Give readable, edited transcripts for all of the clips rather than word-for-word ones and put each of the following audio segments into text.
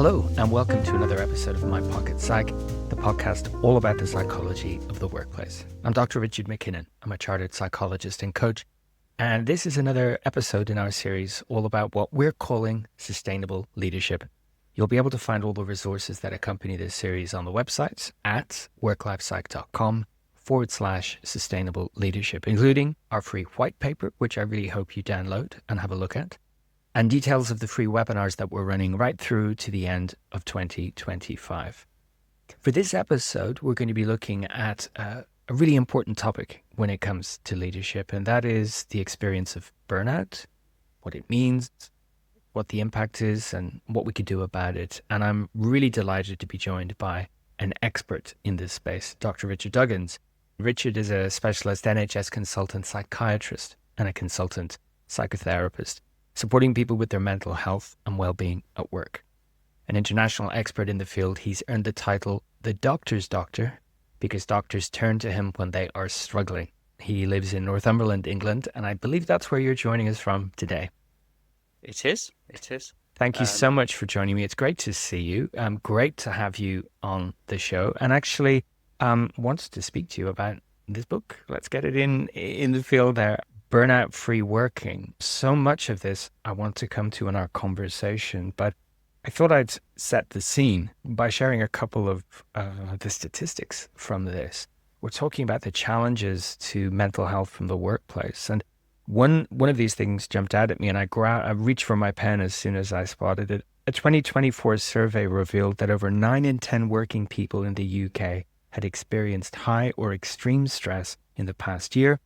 Hello, and welcome to another episode of My Pocket Psych, the podcast all about the psychology of the workplace. I'm Dr. Richard McKinnon. I'm a chartered psychologist and coach, and this is another episode in our series all about what we're calling sustainable leadership. You'll be able to find all the resources that accompany this series on the websites at worklifepsych.com/sustainable leadership, including our free white paper, which I really hope you download and have a look at, and details of the free webinars that we're running right through to the end of 2025. For this episode, we're going to be looking at a really important topic when it comes to leadership, and that is the experience of burnout, what it means, what the impact is, and what we could do about it. And I'm really delighted to be joined by an expert in this space, Dr. Richard Duggins. Richard is a specialist NHS consultant psychiatrist and a consultant psychotherapist, supporting people with their mental health and well-being at work. An international expert in the field, he's earned the title the Doctor's Doctor because doctors turn to him when they are struggling. He lives in Northumberland, England, and I believe that's where you're joining us from today. It is. Thank you so much for joining me. It's great to see you. Great to have you on the show, and actually wanted to speak to you about this book. Let's get it in the field there. Burnout-free working. So much of this I want to come to in our conversation, but I thought I'd set the scene by sharing a couple of the statistics from this. We're talking about the challenges to mental health from the workplace, and one of these things jumped out at me, and I reached for my pen as soon as I spotted it. A 2024 survey revealed that over 9 in 10 working people in the UK had experienced high or extreme stress in the past year.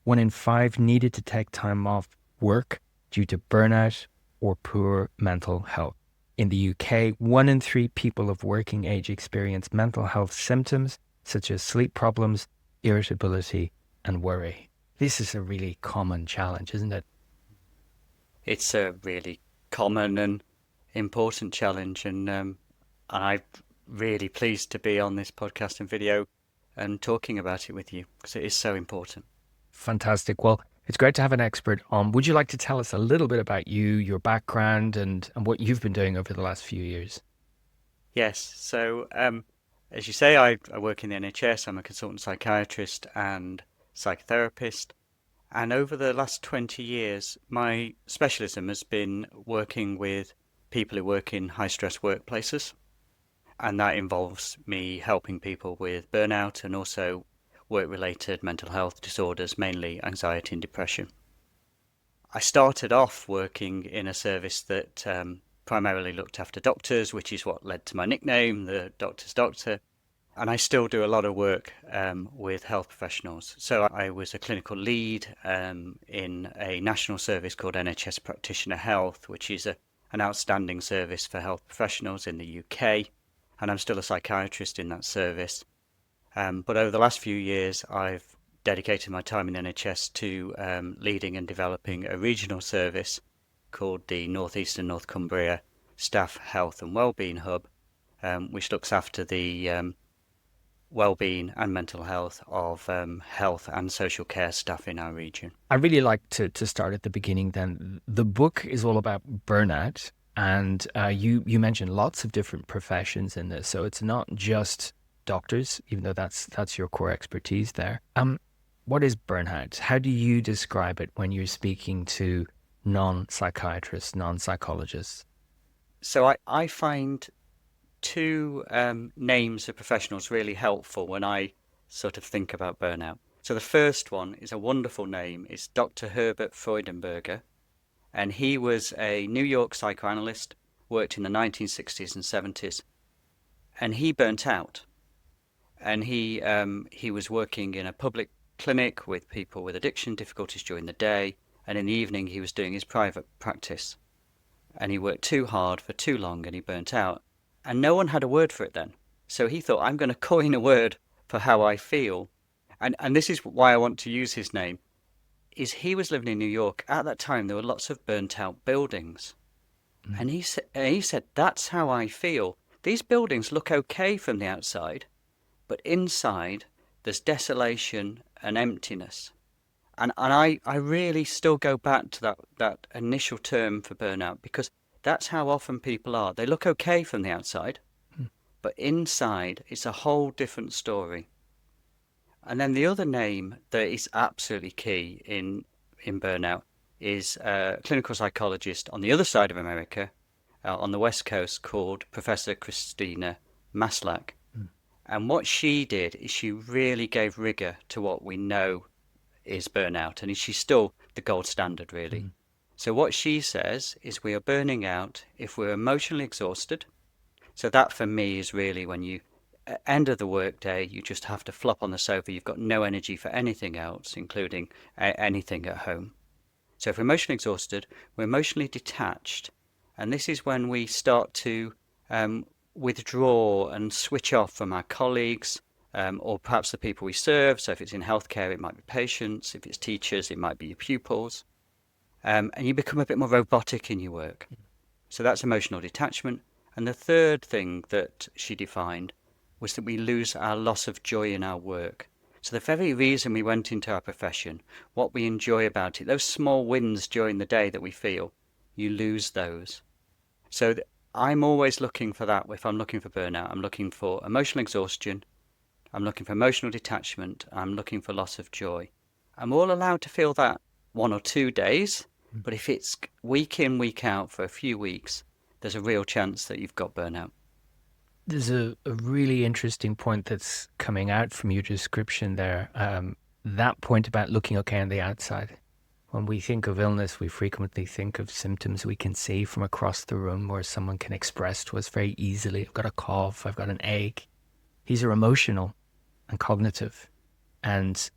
1 in 5 needed to take time off work due to burnout or poor mental health. In the UK, 1 in 3 people of working age experience mental health symptoms such as sleep problems, irritability, and worry. This is a really common challenge, isn't it? It's a really common and important challenge, and I'm really pleased to be on this podcast and video and talking about it with you because it is so important. Fantastic. Well, it's great to have an expert on. Would you like to tell us a little bit about you, your background, and what you've been doing over the last few years? Yes. So, as you say, I work in the NHS. I'm a consultant psychiatrist and psychotherapist. And over the last 20 years, my specialism has been working with people who work in high-stress workplaces. And that involves me helping people with burnout and also work-related mental health disorders, mainly anxiety and depression. I started off working in a service that primarily looked after doctors, which is what led to my nickname, the Doctor's Doctor. And I still do a lot of work with health professionals. So I was a clinical lead in a national service called NHS Practitioner Health, which is an outstanding service for health professionals in the UK. And I'm still a psychiatrist in that service. But over the last few years, I've dedicated my time in the NHS to leading and developing a regional service called the North East and North Cumbria Staff Health and Wellbeing Hub, which looks after the well-being and mental health of health and social care staff in our region. I really like to start at the beginning then. The book is all about burnout, and you mentioned lots of different professions in this, so it's not just doctors, even though that's your core expertise there. What is burnout? How do you describe it when you're speaking to non-psychiatrists, non-psychologists? So I find 2 names of professionals really helpful when I sort of think about burnout. So the first one is a wonderful name. It's Dr. Herbert Freudenberger, and he was a New York psychoanalyst, worked in the 1960s and 70s, and he burnt out. And he was working in a public clinic with people with addiction difficulties during the day, and in the evening he was doing his private practice. And he worked too hard for too long and he burnt out. And no one had a word for it then. So he thought, I'm going to coin a word for how I feel. And this is why I want to use his name, is he was living in New York. At that time, there were lots of burnt out buildings. And he said, that's how I feel. These buildings look okay from the outside, but inside there's desolation and emptiness. And I really still go back to that initial term for burnout, because That's how often people are. They look okay from the outside, but inside it's a whole different story. And then the other name that is absolutely key in burnout is a clinical psychologist on the other side of America, on the West Coast, called Professor Christina Maslach. And what she did is she really gave rigor to what we know is burnout, and she's still the gold standard, really. So what she says is we are burning out if we're emotionally exhausted. So that for me is really when you, at end of the workday, you just have to flop on the sofa. You've got no energy for anything else, including anything at home. So if we're emotionally exhausted, we're emotionally detached. And this is when we start to withdraw and switch off from our colleagues, or perhaps the people we serve. So if it's in healthcare, it might be patients. If it's teachers, it might be your pupils. And you become a bit more robotic in your work. So that's emotional detachment. And the third thing that she defined was that we lose our loss of joy in our work. So the very reason we went into our profession, what we enjoy about it, those small wins during the day that we feel, you lose those. So I'm always looking for that. If I'm looking for burnout, I'm looking for emotional exhaustion, I'm looking for emotional detachment, I'm looking for loss of joy. I'm all allowed to feel that 1 or 2 days, but if it's week in, week out for a few weeks, there's a real chance that you've got burnout. There's a really interesting point that's coming out from your description there. That point about looking okay on the outside. When we think of illness, we frequently think of symptoms we can see from across the room where someone can express to us very easily. I've got a cough, I've got an ache. These are emotional and cognitive and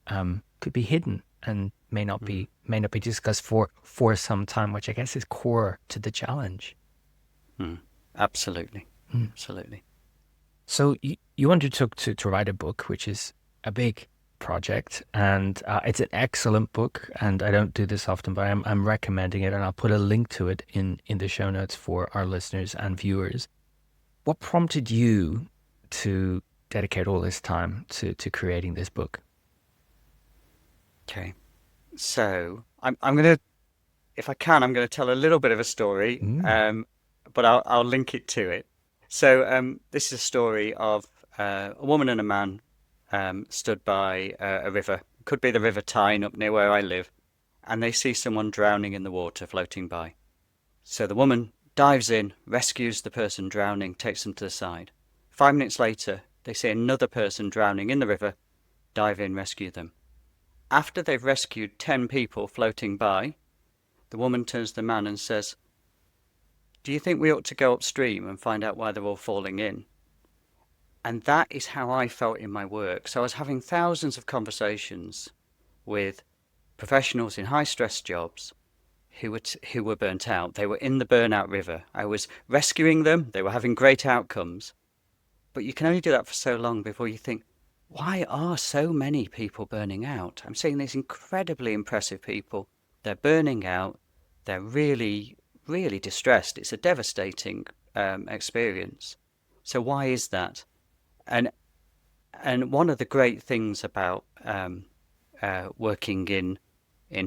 could be hidden and may not be discussed for some time, which I guess is core to the challenge. Absolutely. Absolutely. So you undertook to write a book, which is a big project, and it's an excellent book. And I don't do this often, but I'm recommending it, and I'll put a link to it in the show notes for our listeners and viewers. What prompted you to dedicate all this time to creating this book? Okay. So I'm going to, if I can, I'm going to tell a little bit of a story, but I'll link it to it. So this is a story of a woman and a man stood by a river. Could be the River Tyne up near where I live, and they see someone drowning in the water floating by. So the woman dives in, rescues the person drowning, takes them to the side. 5 minutes later, they see another person drowning in the river, dive in, rescue them. After they've rescued 10 people floating by, the woman turns to the man and says, "Do you think we ought to go upstream and find out why they're all falling in?" And that is how I felt in my work. So I was having thousands of conversations with professionals in high stress jobs who were burnt out. They were in the burnout river. I was rescuing them. They were having great outcomes. But you can only do that for so long before you think, why are so many people burning out? I'm seeing these incredibly impressive people. They're burning out. They're really, really distressed. It's a devastating experience. So why is that? And one of the great things about working in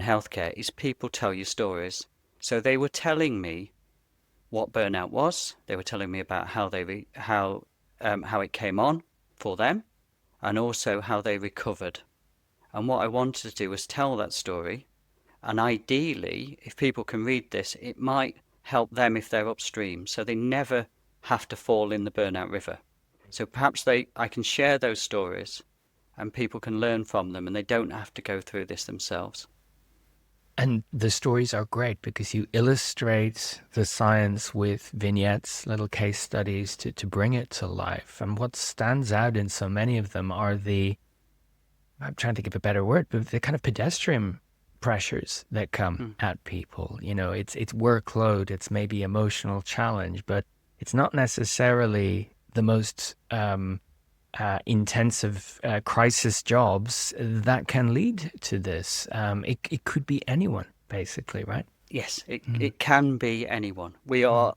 healthcare is people tell you stories. So they were telling me what burnout was. They were telling me about how it came on for them, and also how they recovered. And what I wanted to do was tell that story. And ideally, if people can read this, it might help them if they're upstream, so they never have to fall in the burnout river. So perhaps I can share those stories and people can learn from them and they don't have to go through this themselves. And the stories are great because you illustrate the science with vignettes, little case studies to bring it to life. And what stands out in so many of them are I'm trying to give a better word, but the kind of pedestrian pressures that come at people. You know, it's workload, it's maybe emotional challenge, but it's not necessarily the most intensive crisis jobs that can lead to this. It could be anyone, basically, right? Yes, it can be anyone. We are,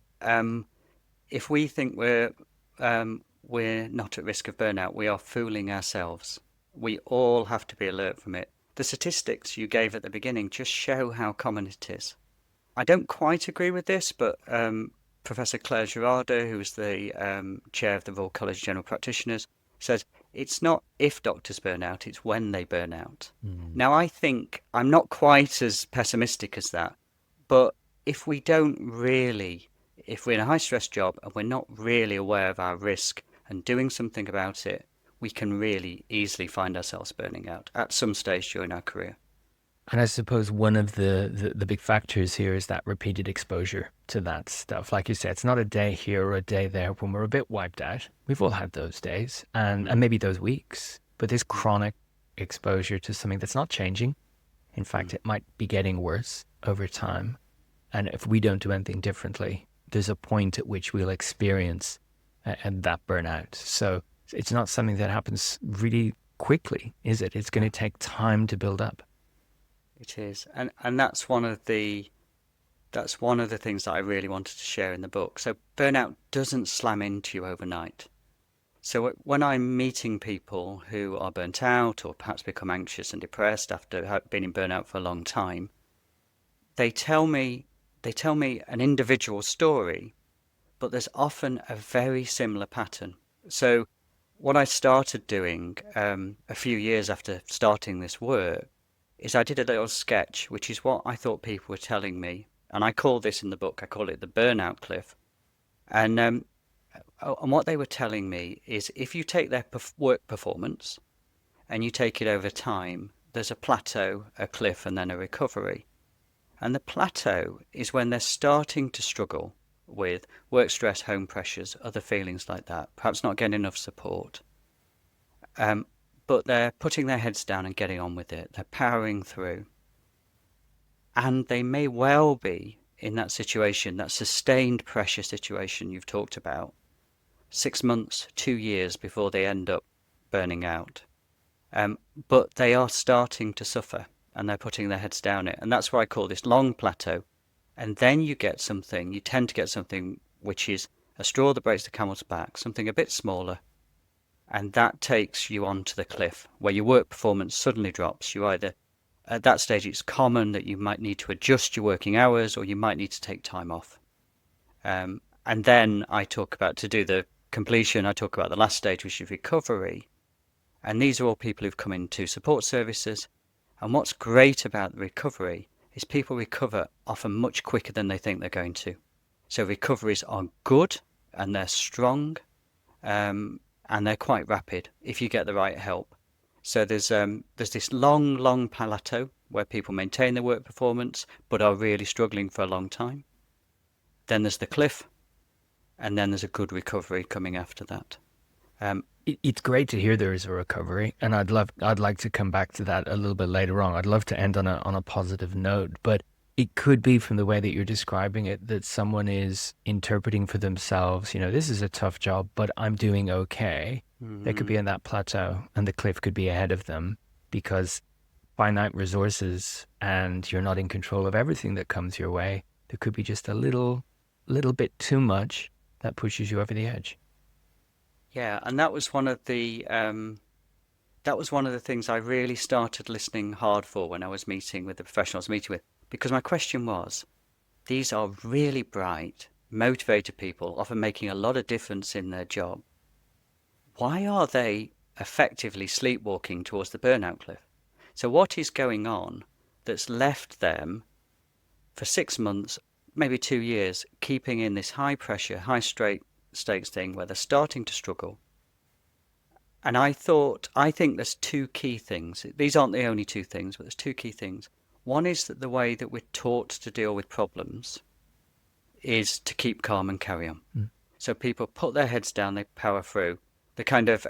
if we think we're not at risk of burnout, we are fooling ourselves. We all have to be alert from it. The statistics you gave at the beginning just show how common it is. I don't quite agree with this, but Professor Claire Gerardo, who is the chair of the Royal College of General Practitioners, says it's not if doctors burn out, it's when they burn out. Mm. Now, I think I'm not quite as pessimistic as that, but if we don't really, if we're in a high stress job and we're not really aware of our risk and doing something about it, we can really easily find ourselves burning out at some stage during our career. And I suppose one of the big factors here is that repeated exposure to that stuff. Like you said, it's not a day here or a day there when we're a bit wiped out. We've all had those days and Mm, maybe those weeks, but this mm, chronic exposure to something that's not changing. In fact, mm. it might be getting worse over time. And if we don't do anything differently, there's a point at which we'll experience that burnout. So it's not something that happens really quickly, is it? It's going to No, take time to build up. it is, and that's one of the things that I really wanted to share in the book. So burnout doesn't slam into you overnight. So when I'm meeting people who are burnt out or perhaps become anxious and depressed after being in burnout for a long time, they tell me they tell me an individual story, but there's often a very similar pattern. So what I started doing a few years after starting this work is I did a little sketch, which is what I thought people were telling me, and I call this in the book. I call it the Burnout Cliff, and and what they were telling me is if you take their work performance and you take it over time, there's a plateau, a cliff, and then a recovery. And the plateau is when they're starting to struggle with work stress, home pressures, other feelings like that, perhaps not getting enough support. Um, but they're putting their heads down and getting on with it. They're powering through. And they may well be in that situation, that sustained pressure situation you've talked about, 6 months, 2 years before they end up burning out. But they are starting to suffer and they're putting their heads down it. And that's why I call this long plateau. And then you tend to get something which is a straw that breaks the camel's back, something a bit smaller. And that takes you onto the cliff where your work performance suddenly drops. You either, at that stage, it's common that you might need to adjust your working hours or you might need to take time off. And then I talk about, to do the completion, I talk about the last stage, which is recovery. And these are all people who've come into support services. And what's great about the recovery is people recover often much quicker than they think they're going to. So recoveries are good and they're strong, and they're quite rapid if you get the right help. So there's this long plateau where people maintain their work performance but are really struggling for a long time. Then there's the cliff, and then there's a good recovery coming after that. Um, It's great to hear there is a recovery, and I'd like to come back to that a little bit later on. I'd love to end on a positive note, but it could be from the way that you're describing it that someone is interpreting for themselves, this is a tough job, but I'm doing okay. They could be mm, in that plateau, and the cliff could be ahead of them because finite resources, and you're not in control of everything that comes your way. There could be just a little bit too much that pushes you over the edge. yeah, and that was one of the things I really started listening hard for when I was meeting with the professionals I was meeting with, because my question was, these are really bright, motivated people, often making a lot of difference in their job. Why are they effectively sleepwalking towards the burnout cliff? So what is going on that's left them for 6 months, maybe 2 years, keeping in this high pressure, high stakes thing where they're starting to struggle? And I think there's two key things. These aren't the only two things, but there's two key things. One is that the way that we're taught to deal with problems is to keep calm and carry on. Mm. So people put their heads down, they power through. The kind of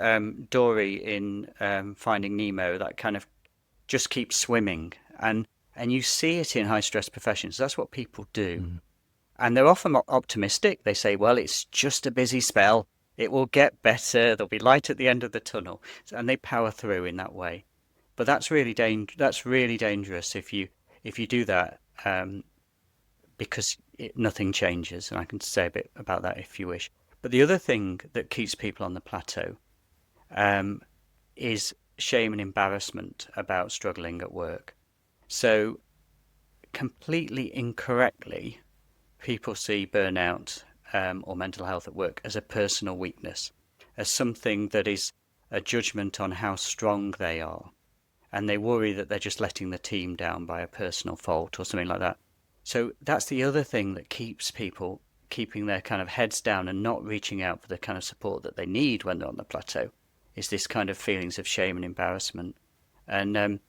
Dory in Finding Nemo, that kind of just keep swimming, and you see it in high stress professions. That's what people do, Mm. and they're often optimistic. They say, well, it's just a busy spell, it will get better, there'll be light at the end of the tunnel, and they power through in that way. But that's really dangerous if you do that, because nothing changes. And I can say a bit about that if you wish. But the other thing that keeps people on the plateau um, is shame and embarrassment about struggling at work. So completely incorrectly, people see burnout or mental health at work as a personal weakness, as something that is a judgment on how strong they are. And they worry that they're just letting the team down by a personal fault or something like that. So that's the other thing that keeps people keeping their kind of heads down and not reaching out for the kind of support that they need when they're on the plateau, is this kind of feelings of shame and embarrassment. And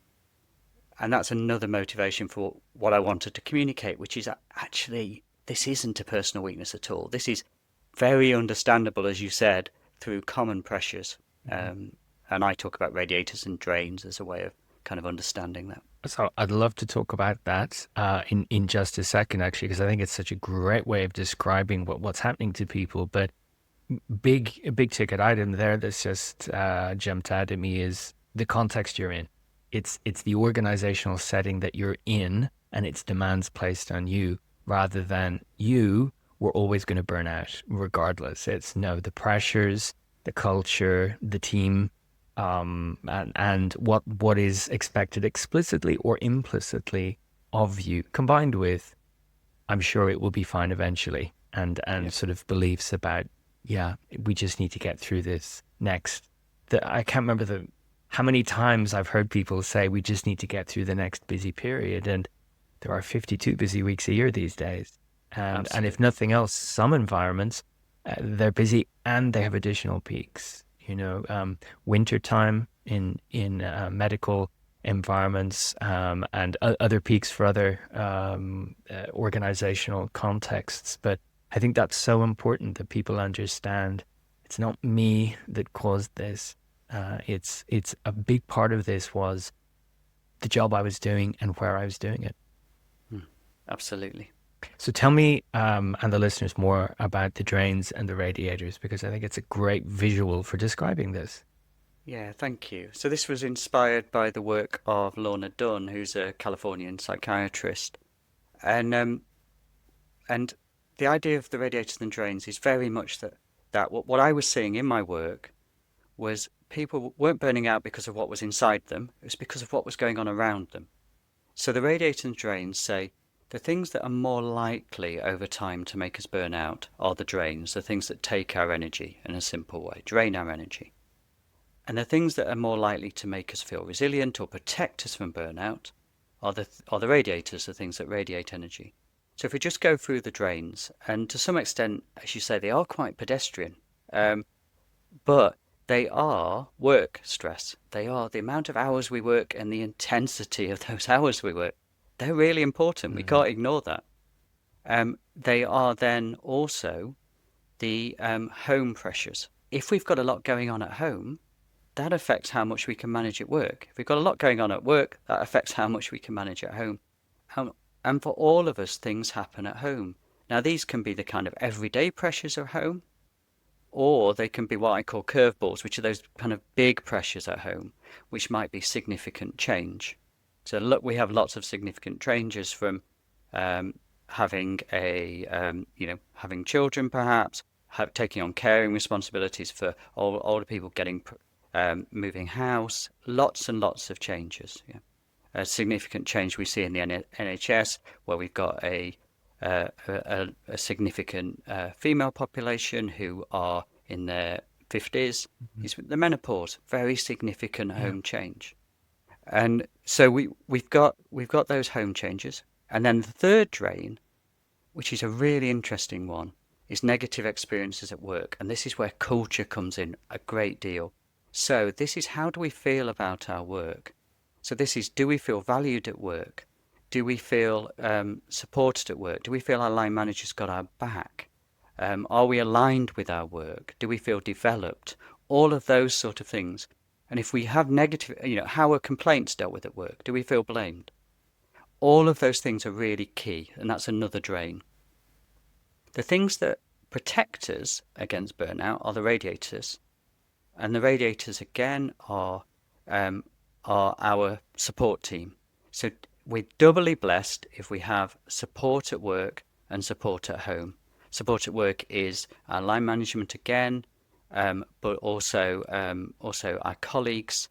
that's another motivation for what I wanted to communicate, which is actually this isn't a personal weakness at all. This is very understandable, as you said, through common pressures. And I talk about radiators and drains as a way of kind of understanding that. So I'd love to talk about that in just a second, actually, because I think it's such a great way of describing what's happening to people. But big ticket item there that's just jumped out at me is the context you're in. It's the organizational setting that you're in, and its demands placed on you, rather than you were always going to burn out regardless. It's no, the pressures, the culture, the team, and what is expected explicitly or implicitly of you, combined with, I'm sure it will be fine eventually, and sort of beliefs about, yeah, we just need to get through this next. I can't remember how many times I've heard people say we just need to get through the next busy period, and there are 52 busy weeks a year these days. And if nothing else, some environments, they're busy and they have additional peaks. Winter time in medical environments, and other peaks for other organizational contexts. But I think that's so important that people understand it's not me that caused this. It's a big part of this was the job I was doing and where I was doing it. Absolutely. So tell me and the listeners more about the drains and the radiators, because I think it's a great visual for describing this. Yeah, thank you. So this was inspired by the work of Lorna Dunn, who's a Californian psychiatrist. And the idea of the radiators and drains is very much that what I was seeing in my work was people weren't burning out because of what was inside them, it was because of what was going on around them. So the radiators and drains say the things that are more likely over time to make us burn out are the drains, the things that take our energy in a simple way, drain our energy. And the things that are more likely to make us feel resilient or protect us from burnout are the radiators, the things that radiate energy. So if we just go through the drains, and to some extent, as you say, they are quite pedestrian, but they are work stress. They are the amount of hours we work and the intensity of those hours we work. They're really important. We can't ignore that. They are then also the home pressures. If we've got a lot going on at home, that affects how much we can manage at work. If we've got a lot going on at work, that affects how much we can manage at home. And for all of us, things happen at home. Now, these can be the kind of everyday pressures at home, or they can be what I call curveballs, which are those kind of big pressures at home, which might be significant change. So look, we have lots of significant changes from having having children, perhaps, taking on caring responsibilities for older people, moving house, lots and lots of changes. Yeah. A significant change we see in the NHS, where we've got a significant female population who are in their 50s. Is the menopause, very significant home change. And so we've got those home changes. And then the third drain, which is a really interesting one, is negative experiences at work. And this is where culture comes in a great deal. So this is, how do we feel about our work? So this is, do we feel valued at work? Do we feel supported at work? Do we feel our line manager's got our back? Are we aligned with our work? Do we feel developed? All of those sort of things. And if we have negative, how are complaints dealt with at work? Do we feel blamed? All of those things are really key, and that's another drain. The things that protect us against burnout are the radiators. And the radiators, again, are our support team. So we're doubly blessed if we have support at work and support at home. Support at work is our line management again, but also our colleagues.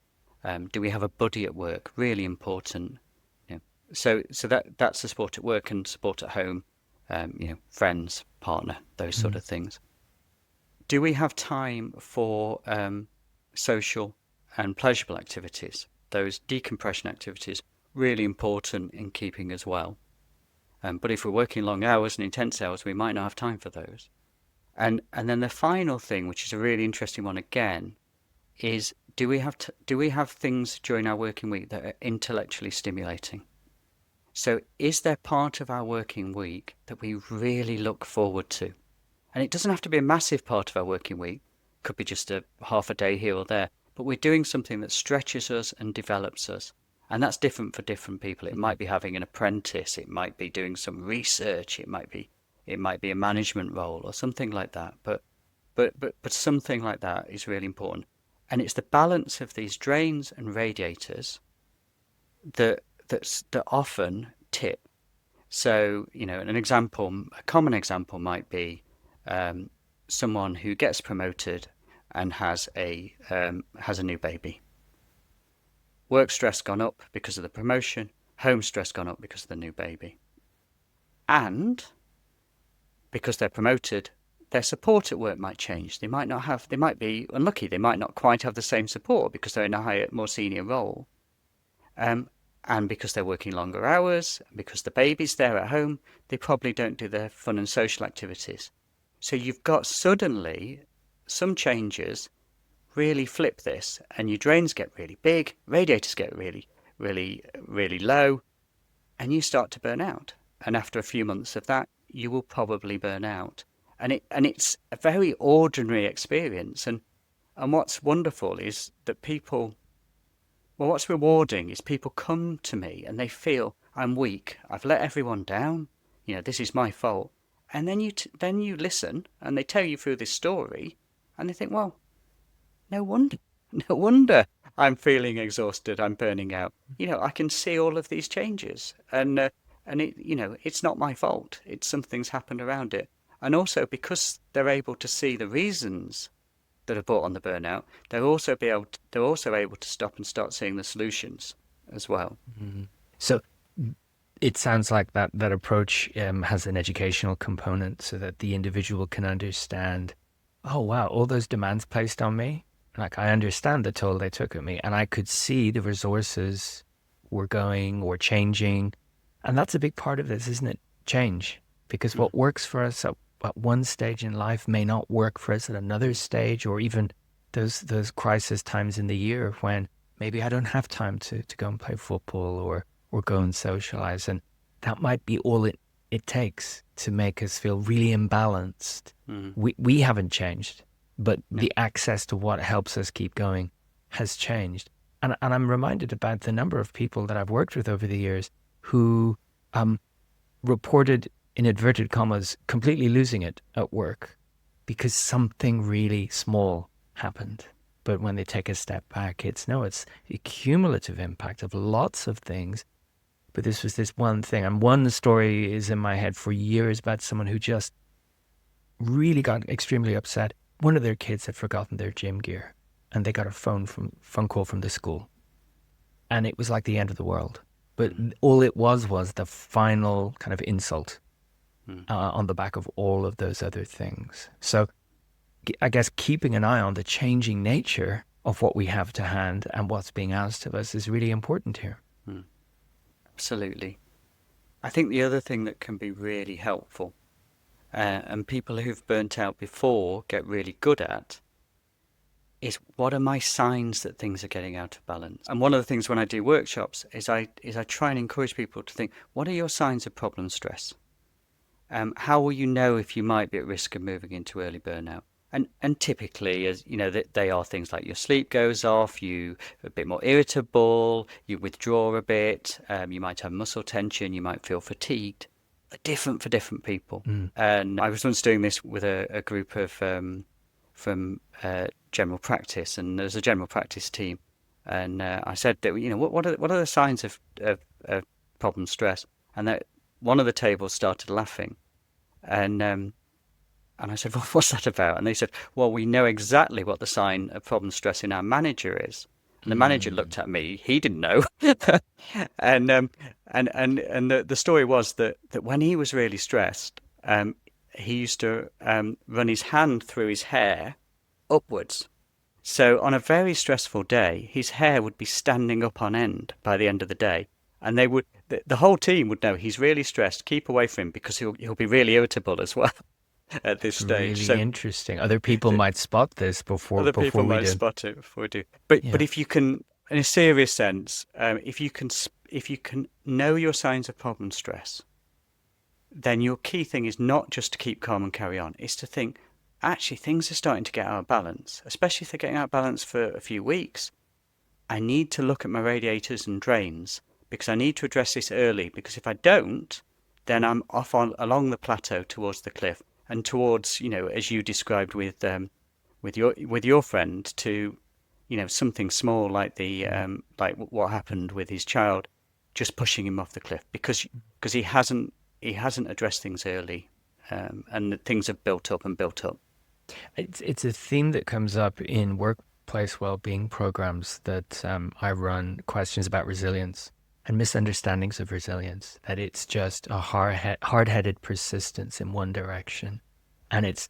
Do we have a buddy at work? Really important. So that's the support at work and support at home, friends, partner, those sort Mm. of things. Do we have time for social and pleasurable activities? Those decompression activities, really important in keeping us well. But if we're working long hours and intense hours, we might not have time for those. And then the final thing, which is a really interesting one again, is do we have things during our working week that are intellectually stimulating? So is there part of our working week that we really look forward to? And it doesn't have to be a massive part of our working week. It could be just a half a day here or there. But we're doing something that stretches us and develops us. And that's different for different people. It might be having an apprentice. It might be doing some research. It might be a management role or something like that. But something like that is really important. And it's the balance of these drains and radiators that often tip. So, a common example might be someone who gets promoted and has a new baby. Work stress gone up because of the promotion, home stress gone up because of the new baby. And because they're promoted, their support at work might change. They might be unlucky, they might not quite have the same support because they're in a higher, more senior role. And because they're working longer hours, because the baby's there at home, they probably don't do their fun and social activities. So you've got suddenly some changes really flip this, and your drains get really big, radiators get really, really, really low, and you start to burn out. And after a few months of that, you will probably burn out. And it's a very ordinary experience. And what's wonderful is that what's rewarding is people come to me and they feel I'm weak. I've let everyone down. This is my fault. And then you listen and they tell you through this story, and they think, well, no wonder, no wonder I'm feeling exhausted. I'm burning out. I can see all of these changes, and it's not my fault. It's something's happened around it, and also because they're able to see the reasons that have brought on the burnout, they're also able to stop and start seeing the solutions as well. Mm. So it sounds like that approach has an educational component so that the individual can understand, oh, wow, all those demands placed on me, like I understand the toll they took at me, and I could see the resources were going or changing. And that's a big part of this, isn't it? Change. Because what works for us at one stage in life may not work for us at another stage, or even those crisis times in the year when maybe I don't have time to go and play football or go and socialize. And that might be all it takes to make us feel really imbalanced. We haven't changed, but the access to what helps us keep going has changed. And I'm reminded about the number of people that I've worked with over the years who reported, in inverted commas, completely losing it at work because something really small happened. But when they take a step back, it's a cumulative impact of lots of things. But this was this one thing. And one story is in my head for years about someone who just really got extremely upset. One of their kids had forgotten their gym gear, and they got a phone call from the school. And it was like the end of the world. But all it was the final kind of insult on the back of all of those other things. So I guess keeping an eye on the changing nature of what we have to hand and what's being asked of us is really important here. Absolutely. I think the other thing that can be really helpful, and people who've burnt out before get really good at, is what are my signs that things are getting out of balance? And one of the things when I do workshops is I try and encourage people to think, what are your signs of problem stress? How will you know if you might be at risk of moving into early burnout? And typically, as you know, they are things like your sleep goes off, you're a bit more irritable, you withdraw a bit, you might have muscle tension, you might feel fatigued. They're different for different people. And I was once doing this with a group of from general practice, and there's a general practice team, and I said that what are the signs of problem stress, and that one of the tables started laughing, and I said, well, what's that about? And they said, well, we know exactly what the sign of problem stress in our manager is, And the manager looked at me. He didn't know. and the story was that when he was really stressed, he used to run his hand through his hair upwards. So on a very stressful day, his hair would be standing up on end by the end of the day. And the whole team would know he's really stressed. Keep away from him because he'll be really irritable as well at this It's stage. really So interesting. Other people might spot this other people before we might do. spot it before we do. But Yeah. if you can, in a serious sense, if you can know your signs of problem stress, then your key thing is not just to keep calm and carry on. It's to think, actually, things are starting to get out of balance, especially if they're getting out of balance for a few weeks. I need to look at my radiators and drains because I need to address this early. Because if I don't, then I'm off along the plateau towards the cliff and towards, as you described with your friend, to, something small like like what happened with his child, just pushing him off the cliff because he hasn't addressed things early, and things have built up and built up. It's a theme that comes up in workplace well-being programs that I run, questions about resilience and misunderstandings of resilience, that it's just a hard-headed persistence in one direction. And it's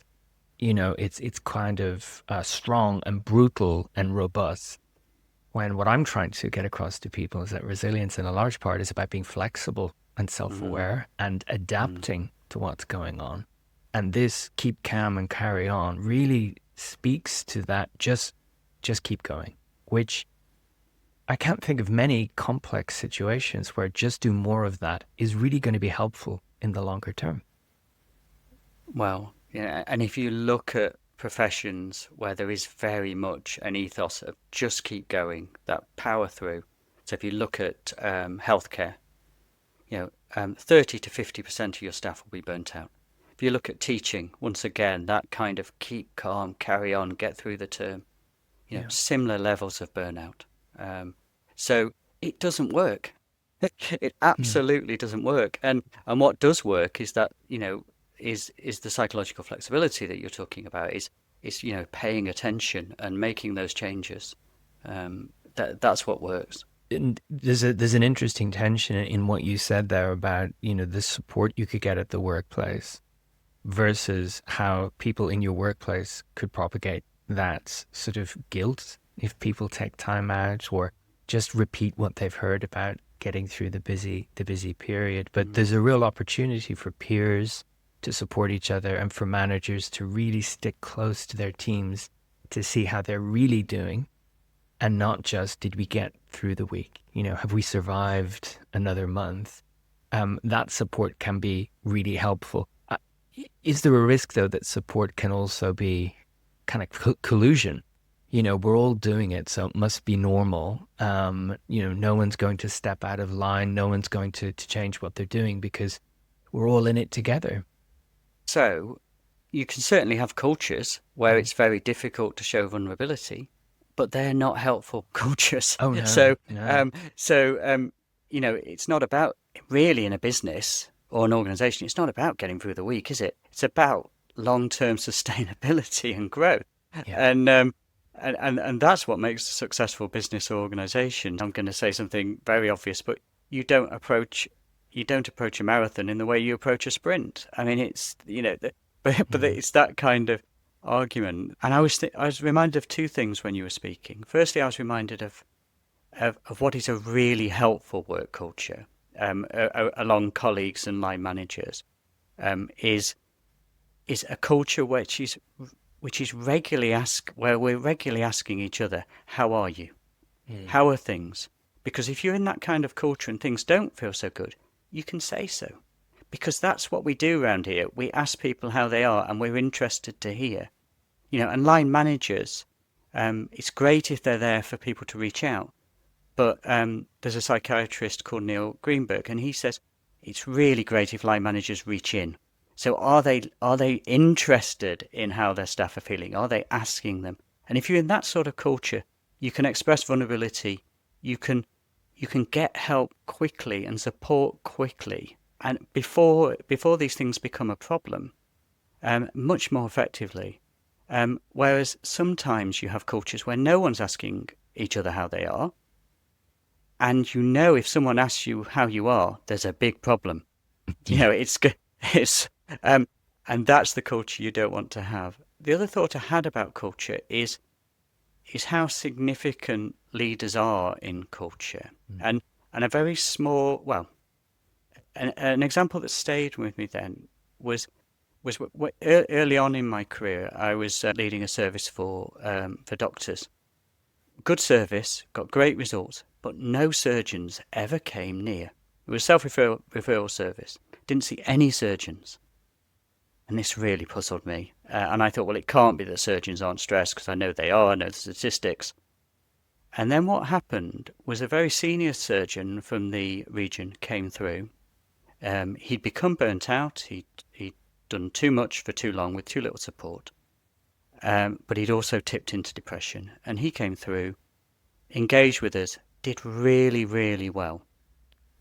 kind of strong and brutal and robust. When what I'm trying to get across to people is that resilience in a large part is about being flexible and self-aware and adapting to what's going on. And this keep calm and carry on really speaks to that just keep going, which I can't think of many complex situations where just do more of that is really going to be helpful in the longer term. Well, yeah, and if you look at professions where there is very much an ethos of just keep going, that power through. So if you look at healthcare, 30 to 50% of your staff will be burnt out. If you look at teaching, once again, that kind of keep calm, carry on, get through the term, similar levels of burnout. So it doesn't work. It absolutely doesn't work. And what does work is that, is the psychological flexibility that you're talking about, is paying attention and making those changes. That's what works. And there's an interesting tension in what you said there about, the support you could get at the workplace versus how people in your workplace could propagate that sort of guilt if people take time out or just repeat what they've heard about getting through the busy period. But there's a real opportunity for peers to support each other and for managers to really stick close to their teams to see how they're really doing, and not just did we get through the week, have we survived another month. That support can be really helpful. Is there a risk though that support can also be kind of collusion? We're all doing it, so it must be normal. No one's going to step out of line, no one's going to change what they're doing because we're all in it together. So you can certainly have cultures where it's very difficult to show vulnerability, but they're not helpful cultures. Oh, no. So, No. It's not about, really, in a business or an organization, it's not about getting through the week, is it? It's about long-term sustainability and growth. Yeah. And that's what makes a successful business or organization. I'm going to say something very obvious, but you don't approach a marathon in the way you approach a sprint. I mean, it's but it's that kind of argument. And I was reminded of two things when you were speaking. Firstly, I was reminded of what is a really helpful work culture along colleagues and line managers, is a culture which is where we're regularly asking each other, how are you? How are things? Because if you're in that kind of culture and things don't feel so good, you can say so. Because that's what we do around here. We ask people how they are and we're interested to hear. And line managers, it's great if they're there for people to reach out. But there's a psychiatrist called Neil Greenberg, and he says it's really great if line managers reach in. So are they interested in how their staff are feeling? Are they asking them? And if you're in that sort of culture, you can express vulnerability. You can get help quickly and support quickly, and before these things become a problem, much more effectively. Whereas sometimes you have cultures where no one's asking each other how they are. And you know, if someone asks you how you are, there's a big problem. You know, it's and that's the culture you don't want to have. The other thought I had about culture is how significant leaders are in culture, and a very small, well, an example that stayed with me then was early on in my career. I was leading a service for doctors. Good service, got great results, but no surgeons ever came near. It was a self-referral service. Didn't see any surgeons. And this really puzzled me. And I thought, well, it can't be that surgeons aren't stressed, because I know they are, I know the statistics. And then what happened was a very senior surgeon from the region came through. He'd become burnt out. He'd done too much for too long with too little support. But he'd also tipped into depression. And he came through, engaged with us, did really, really well.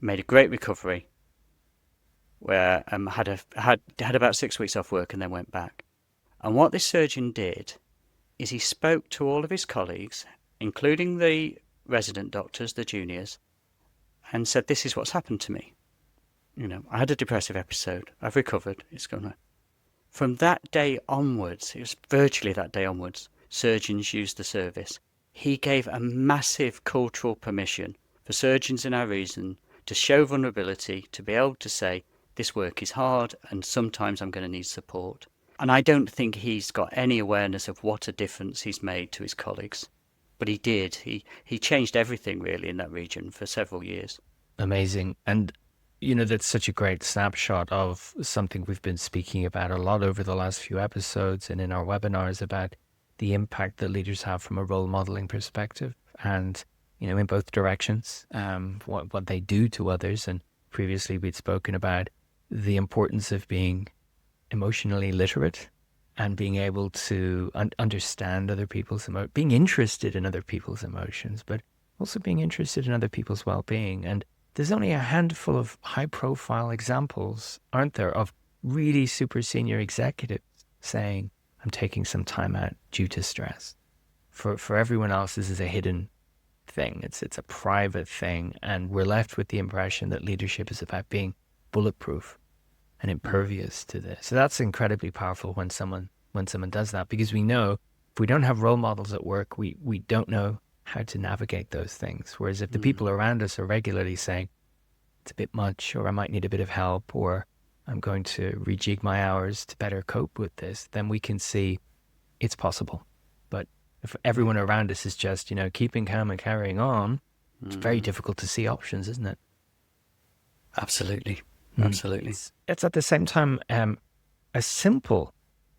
Made a great recovery, where had about 6 weeks off work and then went back. And what this surgeon did is he spoke to all of his colleagues, including the resident doctors, the juniors, and said, this is what's happened to me. You know, I had a depressive episode. I've recovered. It's gone right. From that day onwards, it was virtually that day onwards, surgeons used the service. He gave a massive cultural permission for surgeons in our region to show vulnerability, to be able to say, this work is hard and sometimes I'm going to need support. And I don't think he's got any awareness of what a difference he's made to his colleagues. But he did. He changed everything really in that region for several years. Amazing. And, you know, that's such a great snapshot of something we've been speaking about a lot over the last few episodes and in our webinars about the impact that leaders have from a role modeling perspective, and, you know, in both directions, what they do to others. And previously we'd spoken about the importance of being emotionally literate and being able to understand other people's emotions, being interested in other people's emotions, but also being interested in other people's well-being. And there's only a handful of high-profile examples, aren't there, of really super senior executives saying, I'm taking some time out due to stress. For everyone else, this is a hidden thing. It's a private thing, and we're left with the impression that leadership is about being bulletproof and impervious to this. So that's incredibly powerful when someone does that, because we know if we don't have role models at work, we don't know how to navigate those things. Whereas if the people around us are regularly saying, it's a bit much, or I might need a bit of help, or I'm going to rejig my hours to better cope with this, then we can see it's possible. But if everyone around us is just, you know, keeping calm and carrying on, it's very difficult to see options, isn't it? Absolutely. Absolutely. It's at the same time a simple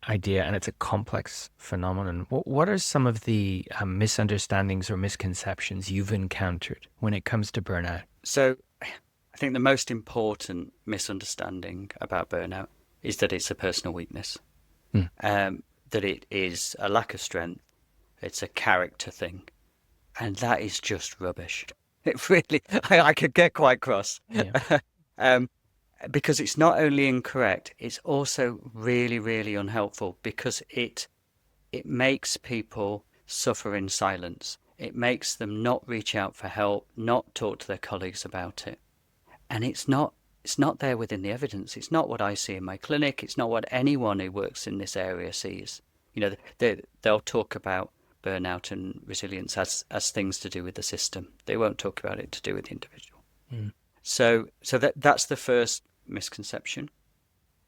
idea, and it's a complex phenomenon. What are some of the misunderstandings or misconceptions you've encountered when it comes to burnout? So I think the most important misunderstanding about burnout is that it's a personal weakness, that it is a lack of strength, it's a character thing, and that is just rubbish. It really, I could get quite cross. Yeah. Because it's not only incorrect, it's also really, really unhelpful, because it makes people suffer in silence. It makes them not reach out for help, not talk to their colleagues about it. And it's not there within the evidence. It's not what I see in my clinic. It's not what anyone who works in this area sees. You know, they'll talk about burnout and resilience as things to do with the system. They won't talk about it to do with the individual. So that's the first misconception.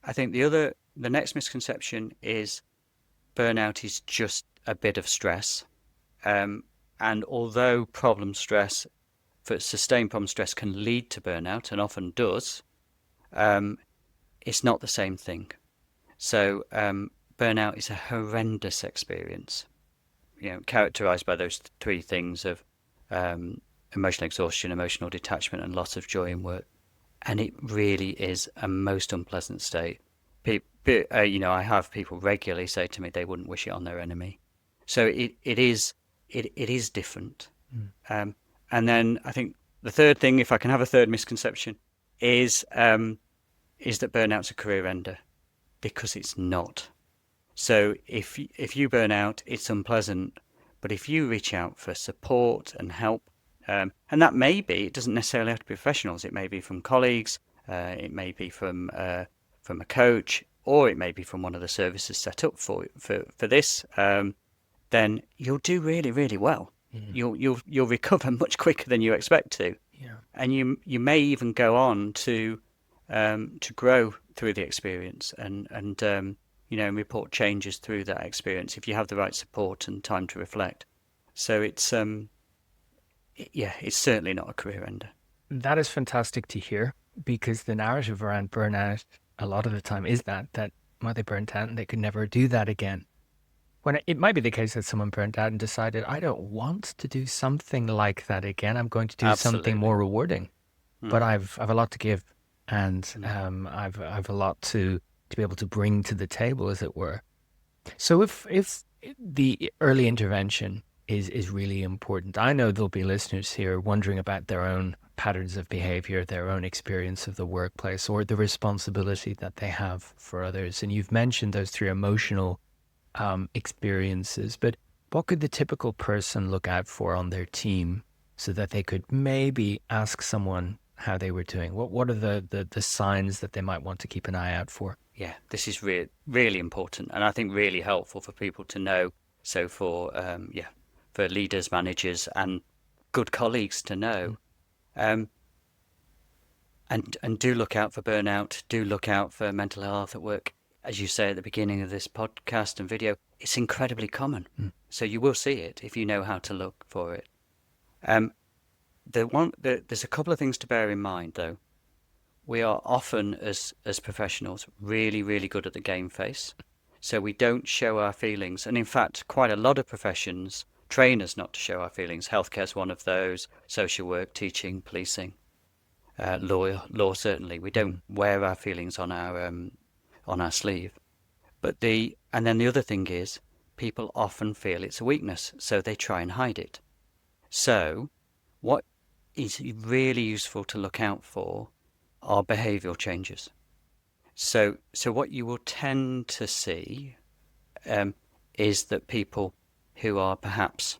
I think the next misconception is burnout is just a bit of stress. And although sustained problem stress can lead to burnout, and often does, it's not the same thing. So burnout is a horrendous experience, you know, characterized by those three things of emotional exhaustion, emotional detachment, and loss of joy in work. And it really is a most unpleasant state. You know, I have people regularly say to me they wouldn't wish it on their enemy. So it is different. And then I think the third thing, if I can have a third misconception, is that burnout's a career ender, because it's not. So if you burn out, it's unpleasant, But if you reach out for support and help, and that may be, it doesn't necessarily have to be professionals. It may be from colleagues, it may be from a coach, or it may be from one of the services set up for this. Then you'll do really, really well. You'll recover much quicker than you expect to, and you may even go on to grow through the experience and report changes through that experience if you have the right support and time to reflect. So it's certainly not a career ender. That is fantastic to hear, because the narrative around burnout a lot of the time is that well, they burnt out and they could never do that again. When it might be the case that someone burnt out and decided, I don't want to do something like that again. I'm going to do something more rewarding. But I've a lot to give, and I've a lot to be able to bring to the table, as it were. So if the early intervention is really important, I know there'll be listeners here wondering about their own patterns of behavior, their own experience of the workplace, or the responsibility that they have for others. And you've mentioned those 3 emotional experiences, but what could the typical person look out for on their team so that they could maybe ask someone how they were doing? What are the signs that they might want to keep an eye out for? Yeah, this is really important, and I think really helpful for people to know. So for leaders, managers, and good colleagues to know. And do look out for burnout. Do look out for mental health at work. As you say at the beginning of this podcast and video, it's incredibly common. So you will see it if you know how to look for it. There's a couple of things to bear in mind, though. We are often, as professionals, really, really good at the game face. So we don't show our feelings. And in fact, quite a lot of professions train us not to show our feelings. Healthcare's one of those, social work, teaching, policing, law certainly. We don't wear our feelings on our sleeve. And then the other thing is, people often feel it's a weakness, so they try and hide it. So what is really useful to look out for are behavioural changes. So what you will tend to see is that people who are perhaps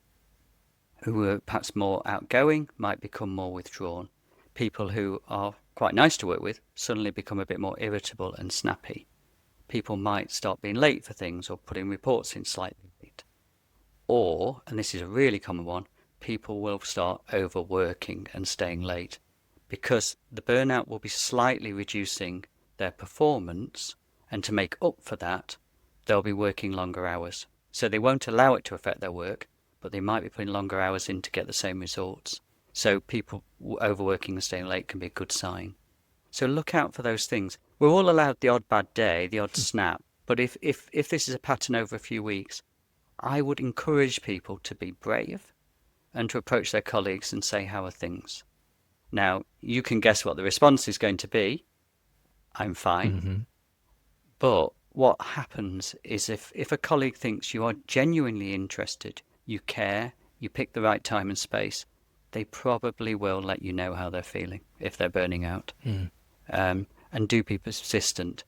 more outgoing might become more withdrawn. People who are quite nice to work with suddenly become a bit more irritable and snappy. People might start being late for things or putting reports in slightly late. Or, and this is a really common one, people will start overworking and staying late, because the burnout will be slightly reducing their performance, and to make up for that, they'll be working longer hours. So they won't allow it to affect their work, but they might be putting longer hours in to get the same results. So people overworking and staying late can be a good sign. So look out for those things. We're all allowed the odd bad day, the odd snap, but if this is a pattern over a few weeks, I would encourage people to be brave and to approach their colleagues and say, how are things? Now, you can guess what the response is going to be. I'm fine. But what happens is if a colleague thinks you are genuinely interested, you care, you pick the right time and space, they probably will let you know how they're feeling if they're burning out. And do be persistent.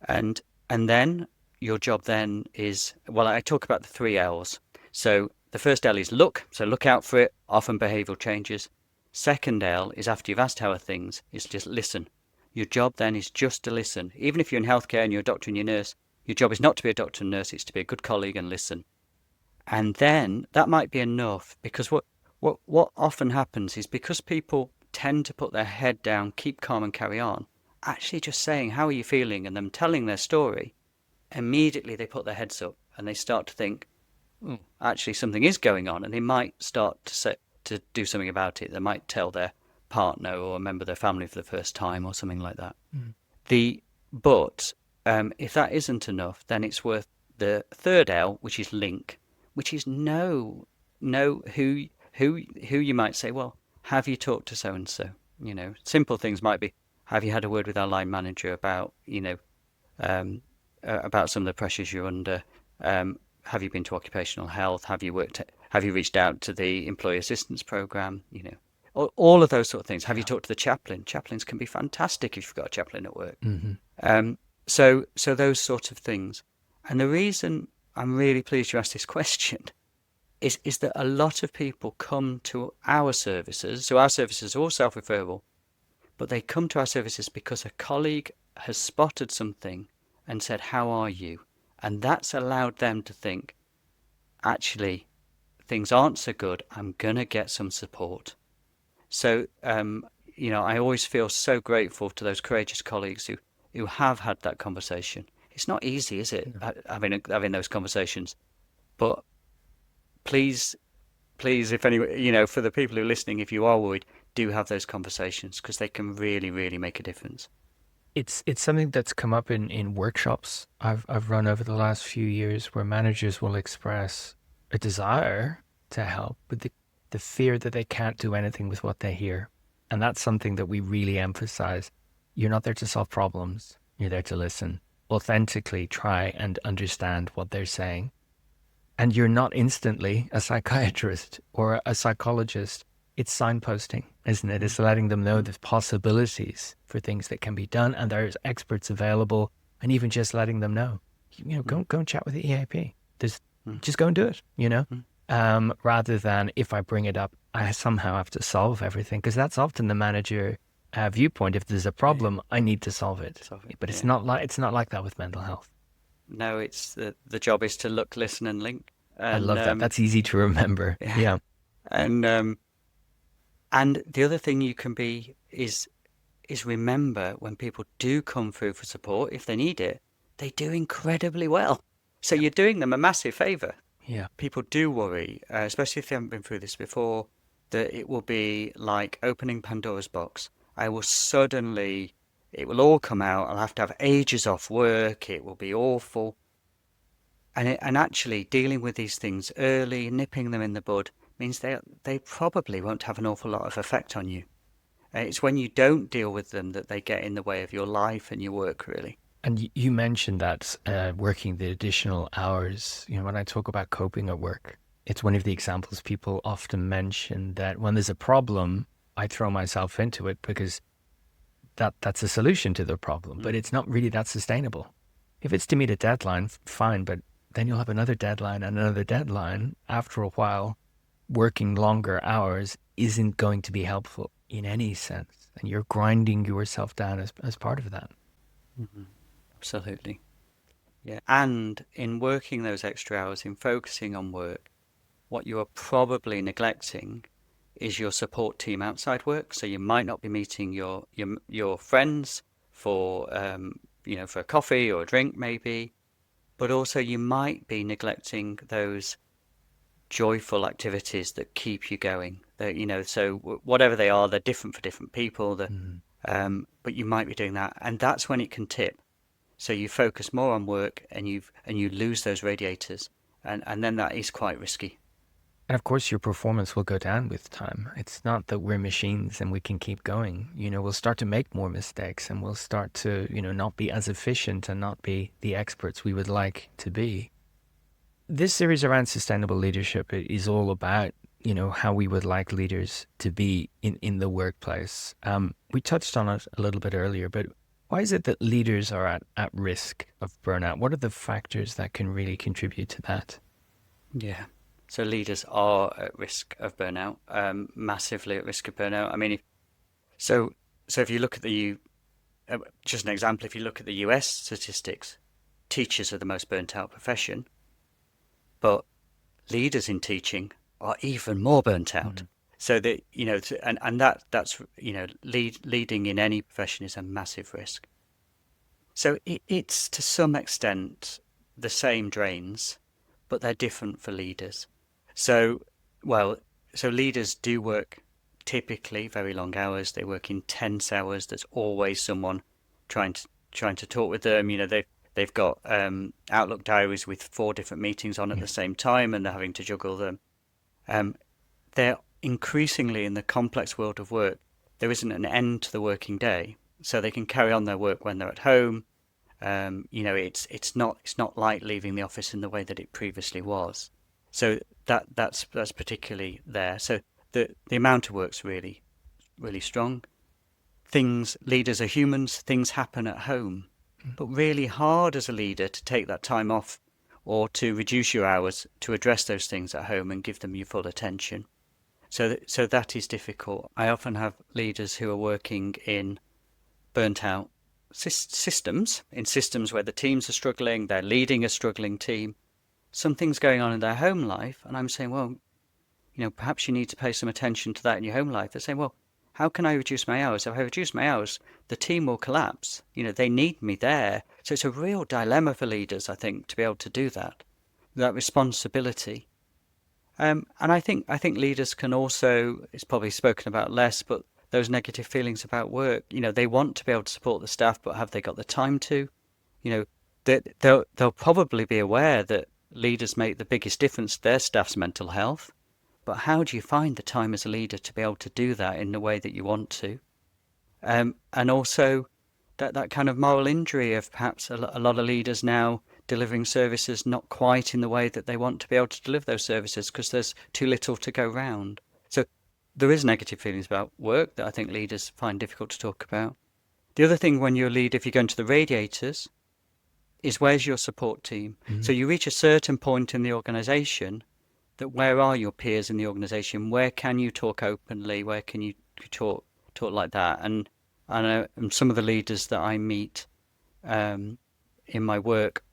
And then your job then is, well, I talk about the 3 L's. So the first L is look. So look out for it, often behavioural changes. Second L is, after you've asked how are things, is just listen. Your job then is just to listen. Even if you're in healthcare and you're a doctor and you're a nurse, your job is not to be a doctor and nurse, it's to be a good colleague and listen. And then that might be enough, because what often happens is, because people tend to put their head down, keep calm and carry on, actually just saying, how are you feeling, and them telling their story, immediately they put their heads up and they start to think, actually something is going on, and they might start to do something about it. They might tell their partner or a member of their family for the first time or something like that. But if that isn't enough, then it's worth the third L, which is link, which is know who you might say, well, have you talked to so and so? Simple things might be, have you had a word with our line manager about about some of the pressures you're under? Have you been to occupational health? Have you reached out to the employee assistance program? All of those sort of things. Have you talked to the chaplain? Chaplains can be fantastic if you've got a chaplain at work. So those sort of things. And the reason I'm really pleased you asked this question is that a lot of people come to our services. So our services are all self-referable, but they come to our services because a colleague has spotted something and said, "How are you?" And that's allowed them to think, actually, things aren't so good. I'm going to get some support. So, I always feel so grateful to those courageous colleagues who have had that conversation. It's not easy, is it, No. having those conversations? But please, please, if any, for the people who are listening, if you are worried, do have those conversations because they can really, really make a difference. It's something that's come up in workshops I've run over the last few years where managers will express a desire to help, but the fear that they can't do anything with what they hear. And that's something that we really emphasize. You're not there to solve problems. You're there to listen, authentically try and understand what they're saying. And you're not instantly a psychiatrist or a psychologist. It's signposting, isn't it? It's letting them know there's possibilities for things that can be done and there's experts available, and even just letting them know, go and chat with the EAP. Just go and do it, rather than if I bring it up, I somehow have to solve everything, because that's often the manager viewpoint. If there's a problem, I need to solve it. But it's Yeah. not like that with mental health. No, it's the job is to look, listen, and link. I And love that. That's easy to remember. yeah, Yeah. and the other thing you can be is remember when people do come through for support, if they need it, they do incredibly well. So Yeah. you're doing them a massive favor. Yeah. People do worry, especially if they haven't been through this before, that it will be like opening Pandora's box. I will suddenly, it will all come out. I'll have to have ages off work. It will be awful. And actually dealing with these things early, nipping them in the bud, means they probably won't have an awful lot of effect on you. It's when you don't deal with them that they get in the way of your life and your work, really. And you mentioned that working the additional hours. When I talk about coping at work, it's one of the examples people often mention, that when there's a problem, I throw myself into it because that's a solution to the problem, but Mm. it's not really that sustainable. If it's to meet a deadline, fine, but then you'll have another deadline and another deadline. After a while, working longer hours isn't going to be helpful in any sense, and you're grinding yourself down as part of that. Mm-hmm. Absolutely. Yeah. And in working those extra hours, in focusing on work, what you are probably neglecting is your support team outside work. So you might not be meeting your friends for for a coffee or a drink maybe, but also you might be neglecting those joyful activities that keep you going. So whatever they are, they're different for different people. Mhm. But you might be doing that, and that's when it can tip. So you focus more on work, and you lose those radiators, and then that is quite risky. And of course, your performance will go down with time. It's not that we're machines and we can keep going. We'll start to make more mistakes, and we'll start to, not be as efficient and not be the experts we would like to be. This series around sustainable leadership is all about, how we would like leaders to be in the workplace. We touched on it a little bit earlier, but why is it that leaders are at risk of burnout? What are the factors that can really contribute to that? Yeah. So leaders are at risk of burnout, massively at risk of burnout. I mean, if you look at just an example, if you look at the US statistics, teachers are the most burnt out profession, but leaders in teaching are even more burnt out. Mhm. So that and that's leading in any profession is a massive risk. So it's to some extent the same drains, but they're different for leaders. So so leaders do work typically very long hours. They work intense hours. There's always someone trying to talk with them. They've got Outlook diaries with 4 different meetings on at Yeah. the same time, and they're having to juggle them. They're increasingly in the complex world of work. There isn't an end to the working day, so they can carry on their work when they're at home. It's not like leaving the office in the way that it previously was. So that's particularly there. So the amount of work's really really strong. Leaders are humans. Things happen at home, but really hard as a leader to take that time off or to reduce your hours to address those things at home and give them your full attention. So that is difficult. I often have leaders who are working in burnt out systems, in systems where the teams are struggling, they're leading a struggling team, something's going on in their home life, and I'm saying, well, perhaps you need to pay some attention to that in your home life. They're saying, well, how can I reduce my hours? If I reduce my hours, the team will collapse. They need me there. So it's a real dilemma for leaders, I think, to be able to do that responsibility. And I think leaders can also, it's probably spoken about less, but those negative feelings about work, they want to be able to support the staff, but have they got the time to? They'll probably be aware that leaders make the biggest difference to their staff's mental health. But how do you find the time as a leader to be able to do that in the way that you want to? And also that kind of moral injury of perhaps a lot of leaders now delivering services not quite in the way that they want to be able to deliver those services because there's too little to go round. So there is negative feelings about work that I think leaders find difficult to talk about. The other thing when you're a leader, if you go into the Radiators, is where's your support team? Mm-hmm. So you reach a certain point in the organisation that where are your peers in the organisation? Where can you talk openly? Where can you talk like that? And I know some of the leaders that I meet in my work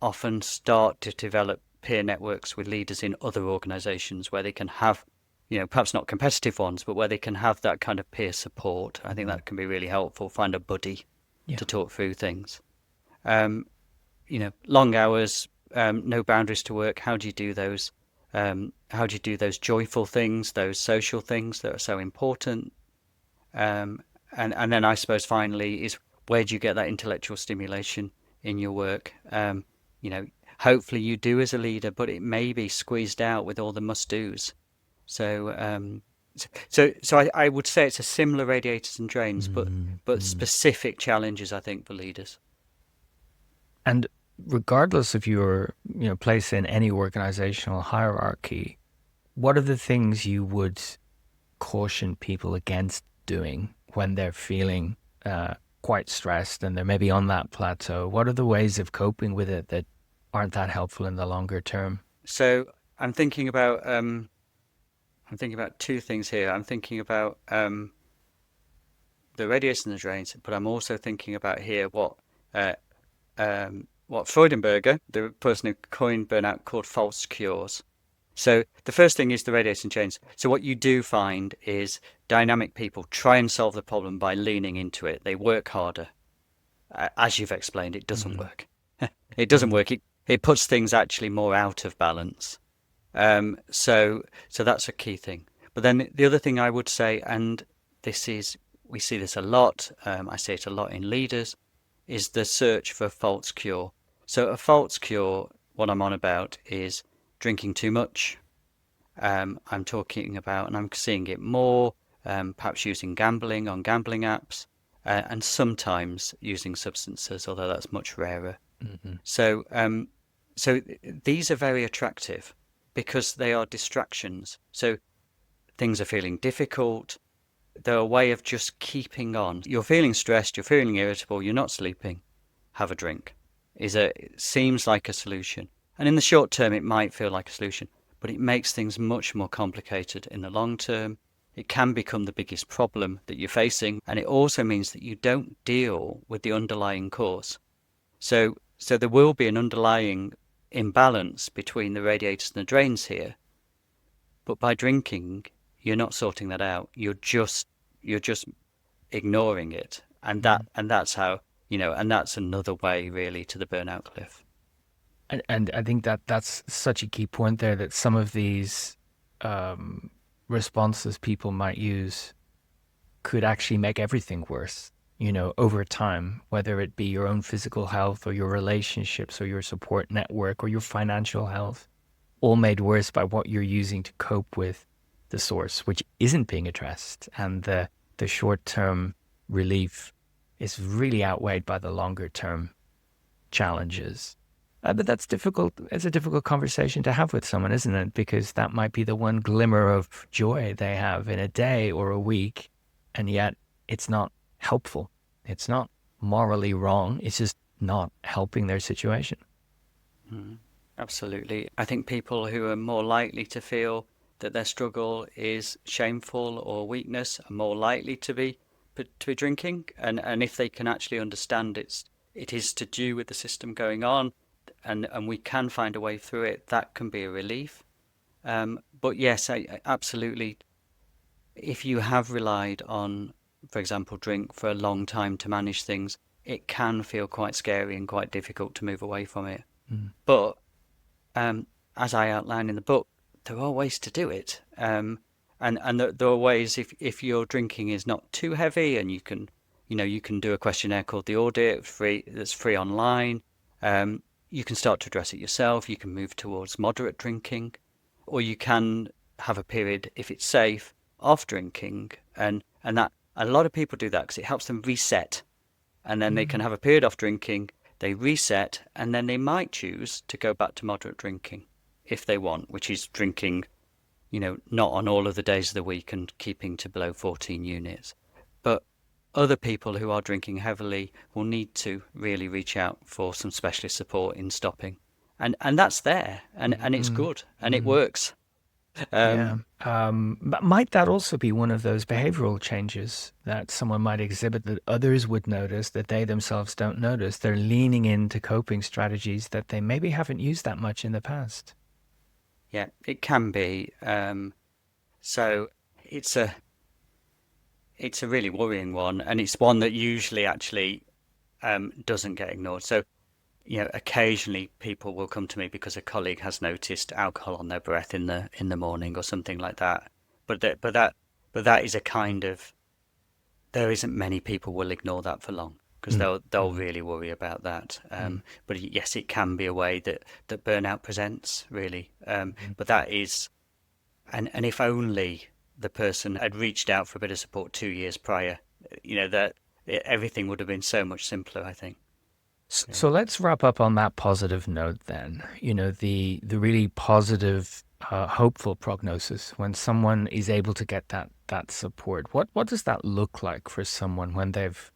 often start to develop peer networks with leaders in other organisations where they can have, perhaps not competitive ones, but where they can have that kind of peer support. I think that can be really helpful. Find a buddy to talk through things. Long hours, no boundaries to work. How do you do those? How do you do those joyful things, those social things that are so important? And then I suppose finally is where do you get that intellectual stimulation in your work? Hopefully you do as a leader, but it may be squeezed out with all the must-dos. So I would say it's a similar Radiators and Drains, but specific challenges, I think, for leaders. And regardless of your place in any organizational hierarchy, what are the things you would caution people against doing when they're feeling quite stressed and they're maybe on that plateau? What are the ways of coping with it that aren't that helpful in the longer term? So I'm thinking about two things here. I'm thinking about the Radiators and the Drains, but I'm also thinking about here what Freudenberger, the person who coined burnout, called false cures. So the first thing is the Radiators and Drains. So what you do find is dynamic people try and solve the problem by leaning into it. They work harder. As you've explained, it doesn't work. It doesn't work. It puts things actually more out of balance. So that's a key thing. But then the other thing I would say, and we see this a lot, I see it a lot in leaders, is the search for a false cure. So a false cure, what I'm on about, is drinking too much. I'm talking about, and I'm seeing it more, perhaps using gambling on gambling apps, and sometimes using substances, although that's much rarer. Mm-hmm. So these are very attractive because they are distractions. So things are feeling difficult. They're a way of just keeping on. You're feeling stressed, you're feeling irritable, you're not sleeping. Have a drink. It seems like a solution. And in the short term, it might feel like a solution, but it makes things much more complicated in the long term. It can become the biggest problem that you're facing. And it also means that you don't deal with the underlying cause. So there will be an underlying imbalance between the Radiators and the Drains here. But by drinking, you're not sorting that out. You're just ignoring it, and that's how and that's another way really to the burnout cliff. And I think that's such a key point there, that some of these responses people might use could actually make everything worse. Over time, whether it be your own physical health or your relationships or your support network or your financial health, all made worse by what you're using to cope with the source, which isn't being addressed, and the short-term relief is really outweighed by the longer-term challenges. But that's difficult. It's a difficult conversation to have with someone, isn't it? Because that might be the one glimmer of joy they have in a day or a week, and yet it's not helpful. It's not morally wrong. It's just not helping their situation. Absolutely. I think people who are more likely to feel that their struggle is shameful or weakness are more likely to be drinking, and if they can actually understand it is to do with the system going on, and we can find a way through it, that can be a relief. But yes, I absolutely. If you have relied on, for example, drink for a long time to manage things, it can feel quite scary and quite difficult to move away from it. Mm. But um, as I outline in the book, there are ways to do it. And there are ways if your drinking is not too heavy, and you can do a questionnaire called the Audit, free that's free online. You can start to address it yourself. You can move towards moderate drinking, or you can have a period, if it's safe, of drinking, and that a lot of people do that because it helps them reset, and then they can Mm. have a period off drinking, they reset, and then they might choose to go back to moderate drinking if they want, which is drinking, not on all of the days of the week and keeping to below 14 units. But other people who are drinking heavily will need to really reach out for some specialist support in stopping. And that's there, and it's Mm. good, and it Mm. works. Yeah. Um, But might that also be one of those behavioral changes that someone might exhibit that others would notice that they themselves don't notice? They're leaning into coping strategies that they maybe haven't used that much in the past. yeah, it can be. So it's a it's a really worrying one, and it's one that usually actually doesn't get ignored. So, occasionally people will come to me because a colleague has noticed alcohol on their breath in the morning or something like that. But that is a kind of there isn't many people will ignore that for long because Mm. they'll Mm. really worry about that. Mm. But yes, it can be a way that burnout presents really. But that is and if only the person had reached out for a bit of support 2 years prior, that everything would have been so much simpler, I think. Yeah. So let's wrap up on that positive note then. The really positive, hopeful prognosis when someone is able to get that support. What does that look like for someone when they've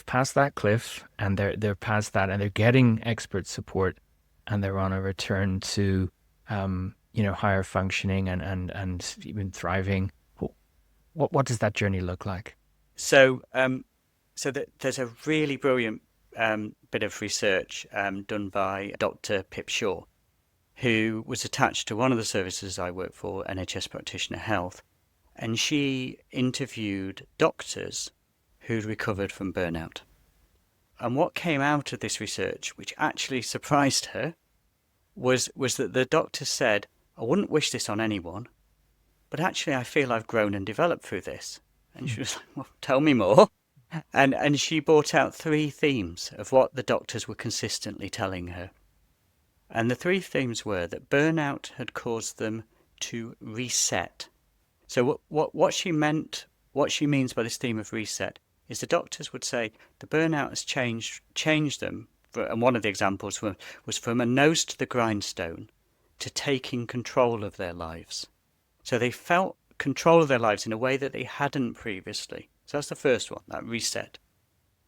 passed that cliff and they're past that and they're getting expert support and they're on a return to higher functioning and even thriving. What does that journey look like? So, there's a really brilliant bit of research done by Dr. Pip Shaw, who was attached to one of the services I work for, NHS Practitioner Health, and she interviewed doctors who'd recovered from burnout. And what came out of this research, which actually surprised her, was that the doctor said, "I wouldn't wish this on anyone, but actually I feel I've grown and developed through this." And Hmm. she was like, "Well, tell me more." And she brought out three themes of what the doctors were consistently telling her. And the three themes were that burnout had caused them to reset. So what she means by this theme of reset is the doctors would say the burnout has changed them. And one of the examples was from a nose to the grindstone to taking control of their lives. So they felt control of their lives in a way that they hadn't previously. So that's the first one, that reset.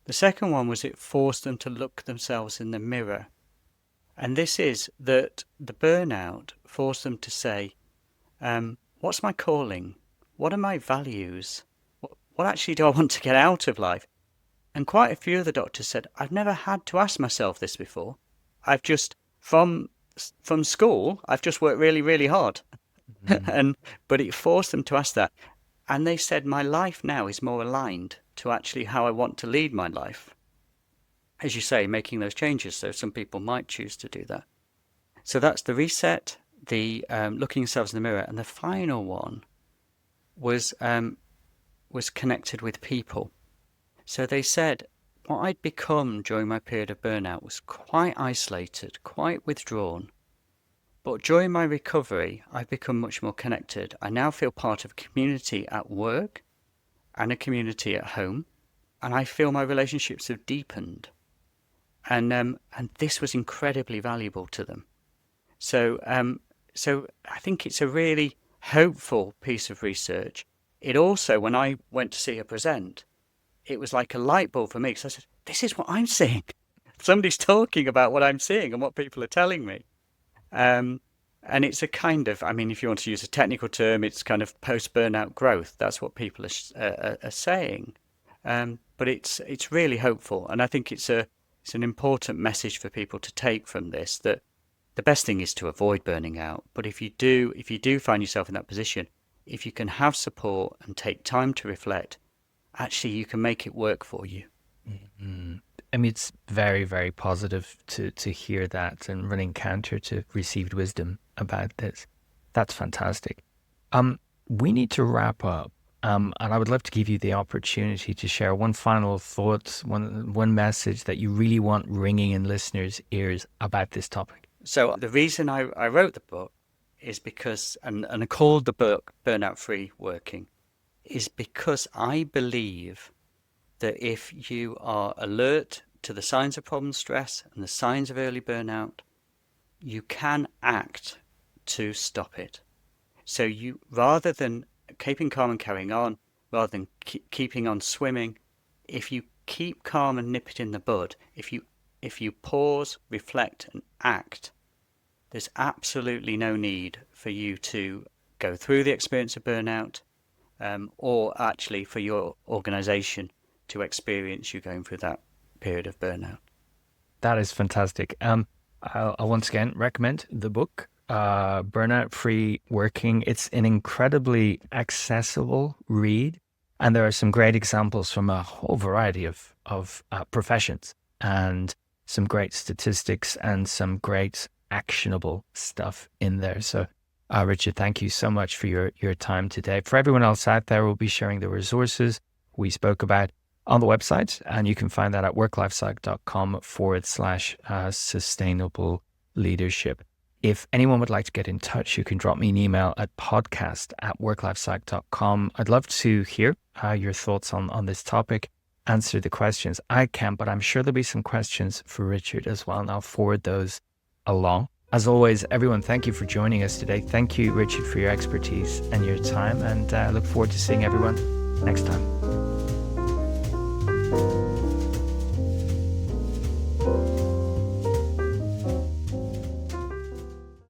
The second one was it forced them to look themselves in the mirror. And this is that the burnout forced them to say, what's my calling? What are my values? What actually do I want to get out of life? And quite a few of the doctors said, I've never had to ask myself this before. I've just, from school, I've just worked really, really hard. Mm. But it forced them to ask that. And they said, my life now is more aligned to actually how I want to lead my life. As you say, making those changes. So some people might choose to do that. So that's the reset, the looking yourselves in the mirror. And the final one was connected with people. So they said, what I'd become during my period of burnout was quite isolated, quite withdrawn. But during my recovery, I've become much more connected. I now feel part of a community at work and a community at home, and I feel my relationships have deepened. And this was incredibly valuable to them. So I think it's a really hopeful piece of research. It also, when I went to see her present, it was like a light bulb for me because I said, "This is what I'm seeing. Somebody's talking about what I'm seeing and what people are telling me." And it's a kind of, I mean, if you want to use a technical term, it's kind of post-burnout growth. That's what people are saying. But it's really hopeful, and I think it's an important message for people to take from this, that the best thing is to avoid burning out. But if you do find yourself in that position, if you can have support and take time to reflect, actually you can make it work for you. Mm-hmm. I mean, it's very, very positive to hear that and running counter to received wisdom about this. That's fantastic. We need to wrap up. And I would love to give you the opportunity to share one final thought, one message that you really want ringing in listeners' ears about this topic. So the reason I wrote the book is because, and I called the book Burnout-free Working, is because I believe that if you are alert to the signs of problem stress and the signs of early burnout, you can act to stop it. So you, rather than keeping calm and carrying on, rather than keeping on swimming, if you keep calm and nip it in the bud, if you pause, reflect and act, there's absolutely no need for you to go through the experience of burnout, or actually for your organisation to experience you going through that period of burnout. That is fantastic. I'll once again recommend the book, Burnout-free Working. It's an incredibly accessible read, and there are some great examples from a whole variety of professions, and some great statistics and some great actionable stuff in there. So Richard, thank you so much for your time today. For everyone else out there, we'll be sharing the resources we spoke about on the website, and you can find that at worklifepsych.com/sustainable leadership. If anyone would like to get in touch, you can drop me an email at podcast@worklifepsych.com. I'd love to hear your thoughts on this topic, answer the questions I can, but I'm sure there'll be some questions for Richard as well, and I'll forward those along. As always, everyone, thank you for joining us today. Thank you, Richard, for your expertise and your time, and I look forward to seeing everyone next time.